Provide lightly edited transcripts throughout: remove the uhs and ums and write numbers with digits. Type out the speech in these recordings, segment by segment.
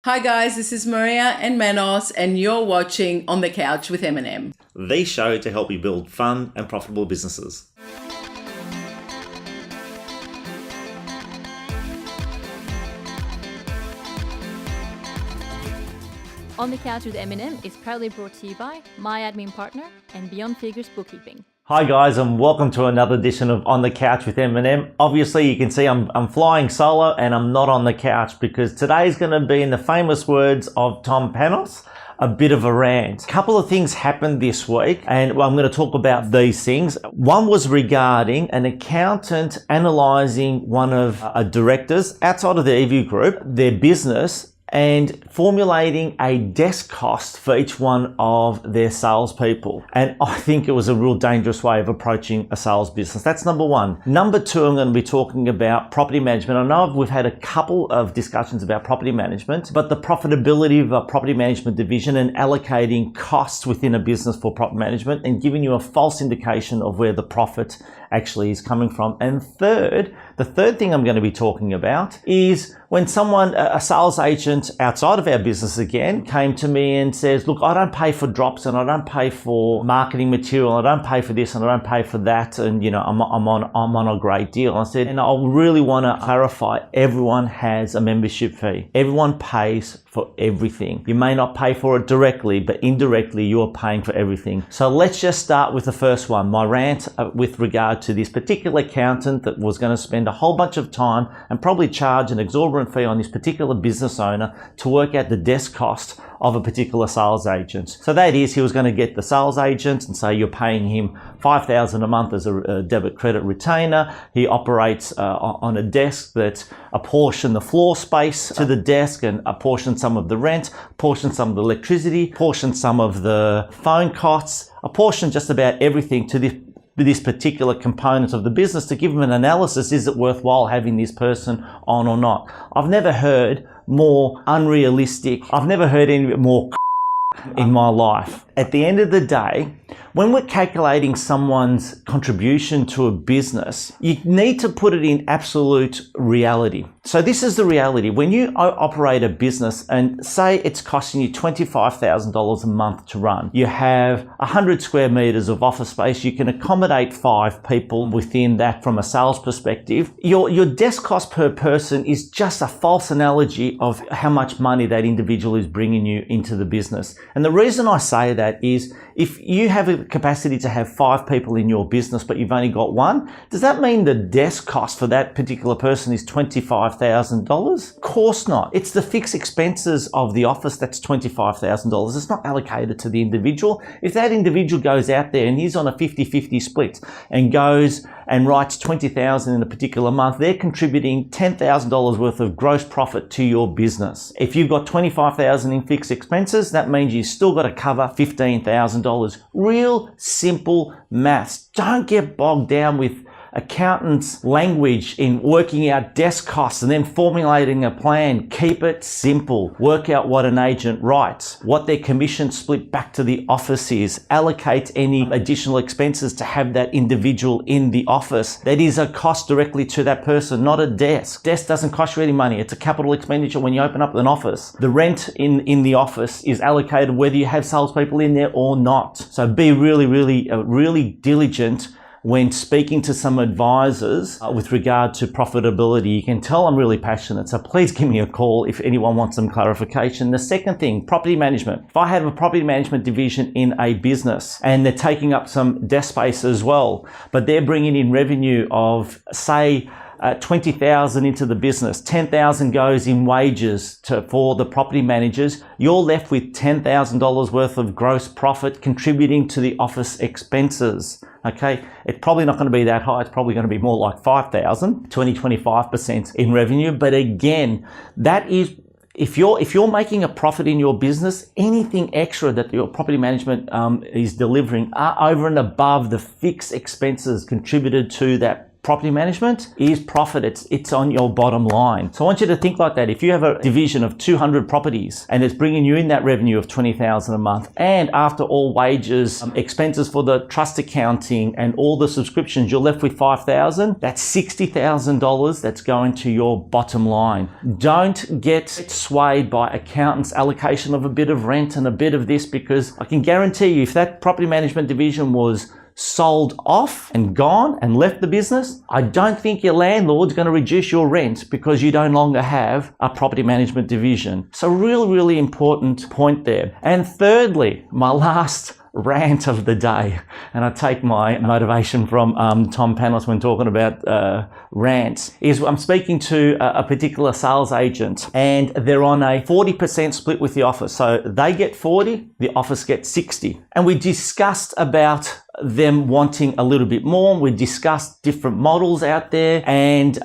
Hi guys, this is Maria and Manos, and you're watching On the Couch with Eminem. The show to help you build fun and profitable businesses. On the Couch with Eminem is proudly brought to you by my admin partner and Beyond Figures Bookkeeping. Hi guys, and welcome to another edition of On the Couch with Eminem. Obviously you can see I'm flying solo and I'm not on the couch because today's going to be, in the famous words of Tom Panos, a bit of a rant. A couple of things happened this week, and I'm going to talk about these things. One was regarding an accountant analysing one of a directors outside of the EView Group, their business, and formulating a desk cost for each one of their salespeople. And I think it was a real dangerous way of approaching a sales business. That's number one. Number two, I'm going to be talking about property management. I know we've had a couple of discussions about property management, but the profitability of a property management division and allocating costs within a business for property management and giving you a false indication of where the profit actually is coming from. And third, the third thing I'm going to be talking about is when someone, a sales agent outside of our business again, came to me and says, look, I don't pay for drops and I don't pay for marketing material, I don't pay for this and I don't pay for that, and I'm on a great deal. I said, and I really want to clarify, everyone has a membership fee. Everyone pays for everything. You may not pay for it directly, but indirectly you're paying for everything. So let's just start with the first one, my rant with regard to this particular accountant that was going to spend a whole bunch of time and probably charge an exorbitant fee on this particular business owner to work out the desk cost of a particular sales agent. So that is, he was going to get the sales agent and say you're paying him $5,000 a month as a debit credit retainer. He operates on a desk that apportion the floor space to the desk and apportion some of the rent, apportion some of the electricity, apportion some of the phone costs, apportion just about everything to this particular component of the business to give them an analysis. Is it worthwhile having this person on or not? I've never heard more unrealistic. I've never heard any more in my life. At the end of the day, when we're calculating someone's contribution to a business, you need to put it in absolute reality. So this is the reality. When you operate a business and say it's costing you $25,000 a month to run, you have 100 square meters of office space, you can accommodate 5 people within that from a sales perspective. Your desk cost per person is just a false analogy of how much money that individual is bringing you into the business. And the reason I say that is, if you have a capacity to have 5 people in your business but you've only got 1, does that mean the desk cost for that particular person is $25,000? Of course not. It's the fixed expenses of the office that's $25,000. It's not allocated to the individual. If that individual goes out there and he's on a 50-50 split and goes and writes $20,000 in a particular month, they're contributing $10,000 worth of gross profit to your business. If you've got $25,000 in fixed expenses, that means you've still got to cover $15,000. Real simple maths. Don't get bogged down with accountants' language in working out desk costs and then formulating a plan. Keep it simple. Work out what an agent writes, what their commission split back to the office is, allocate any additional expenses to have that individual in the office. That is a cost directly to that person, not a desk. Desk doesn't cost you any money. It's a capital expenditure when you open up an office. The rent in the office is allocated whether you have salespeople in there or not. So be really diligent when speaking to some advisors with regard to profitability. You can tell I'm really passionate, so please give me a call if anyone wants some clarification. The second thing, property management. If I have a property management division in a business and they're taking up some desk space as well, but they're bringing in revenue of, say, 20,000 into the business, 10,000 goes in wages for the property managers, you're left with $10,000 worth of gross profit contributing to the office expenses. Okay, it's probably not going to be that high. It's probably going to be more like 5,000, 25% in revenue. But again, that is, if you're making a profit in your business, anything extra that your property management is delivering are over and above the fixed expenses contributed to that property management is profit. It's on your bottom line. So I want you to think like that. If you have a division of 200 properties and it's bringing you in that revenue of $20,000 a month, and after all wages, expenses for the trust accounting and all the subscriptions, you're left with $5,000. That's $60,000 that's going to your bottom line. Don't get swayed by accountants' allocation of a bit of rent and a bit of this, because I can guarantee you if that property management division was sold off and gone and left the business, I don't think your landlord's going to reduce your rent because you no longer have a property management division. So really important point there. And thirdly, my last rant of the day, and I take my motivation from Tom Panos when talking about rants, is I'm speaking to a particular sales agent and they're on a 40% split with the office. So they get 40, the office gets 60. And we discussed about them wanting a little bit more. We discussed different models out there, and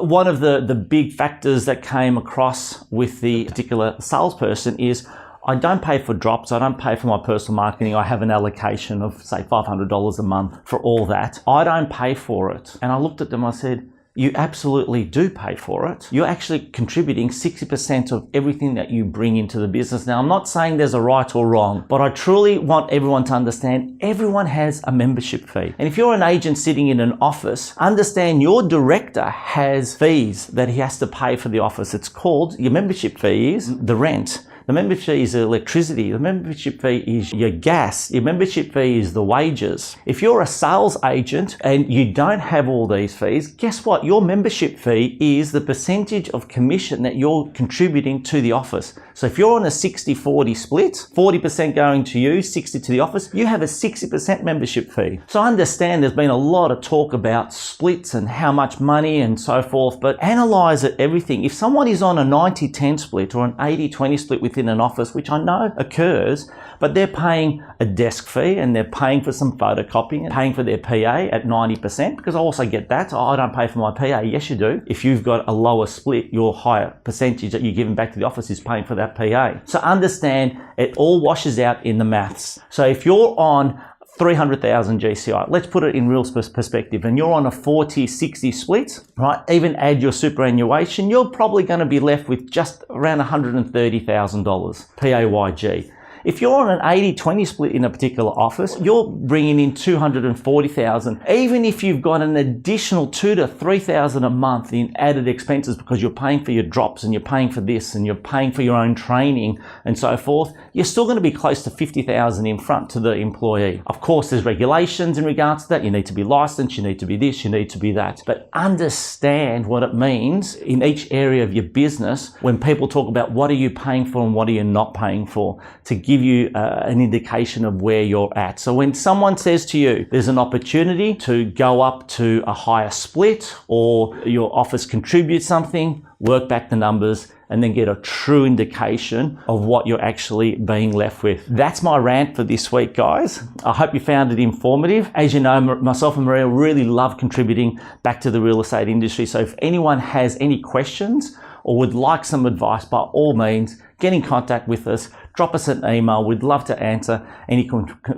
one of the big factors that came across with the particular salesperson is I don't pay for drops. I don't pay for my personal marketing. I have an allocation of say $500 a month for all that. I don't pay for it. And I looked at them, I said, you absolutely do pay for it. You're actually contributing 60% of everything that you bring into the business. Now, I'm not saying there's a right or wrong, but I truly want everyone to understand everyone has a membership fee. And if you're an agent sitting in an office, understand your director has fees that he has to pay for the office. It's called, your membership fee is the rent. The membership fee is electricity. The membership fee is your gas. Your membership fee is the wages. If you're a sales agent and you don't have all these fees, guess what? Your membership fee is the percentage of commission that you're contributing to the office. So if you're on a 60-40 split, 40% going to you, 60 to the office, you have a 60% membership fee. So I understand there's been a lot of talk about splits and how much money and so forth, but analyze it, everything. If someone is on a 90-10 split or an 80-20 split within an office, which I know occurs, but they're paying a desk fee and they're paying for some photocopying and paying for their PA at 90%, because I also get that. Oh, I don't pay for my PA. Yes, you do. If you've got a lower split, your higher percentage that you're giving back to the office is paying for that PA. So understand it all washes out in the maths. So if you're on 300,000 GCI, let's put it in real perspective, and you're on a 40-60 split, right? Even add your superannuation, you're probably going to be left with just around $130,000 PAYG. If you're on an 80-20 split in a particular office, you're bringing in $240,000. Even if you've got an additional $2,000 to $3,000 a month in added expenses because you're paying for your drops and you're paying for this and you're paying for your own training and so forth, you're still going to be close to $50,000 in front to the employee. Of course, there's regulations in regards to that. You need to be licensed, you need to be this, you need to be that. But understand what it means in each area of your business when people talk about what are you paying for and what are you not paying for, to give you an indication of where you're at. So when someone says to you, there's an opportunity to go up to a higher split or your office contributes something, work back the numbers and then get a true indication of what you're actually being left with. That's my rant for this week, guys. I hope you found it informative. As you know, myself and Maria really love contributing back to the real estate industry. So if anyone has any questions or would like some advice, by all means, get in contact with us. Drop us an email. We'd love to answer any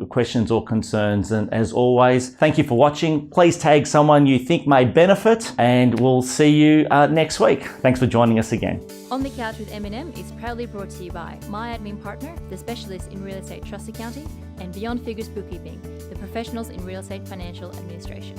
questions or concerns. And as always, thank you for watching. Please tag someone you think may benefit, and we'll see you next week. Thanks for joining us again. On the Couch with M&M is proudly brought to you by my admin partner, the specialist in real estate trust accounting, and Beyond Figures Bookkeeping, the professionals in real estate financial administration.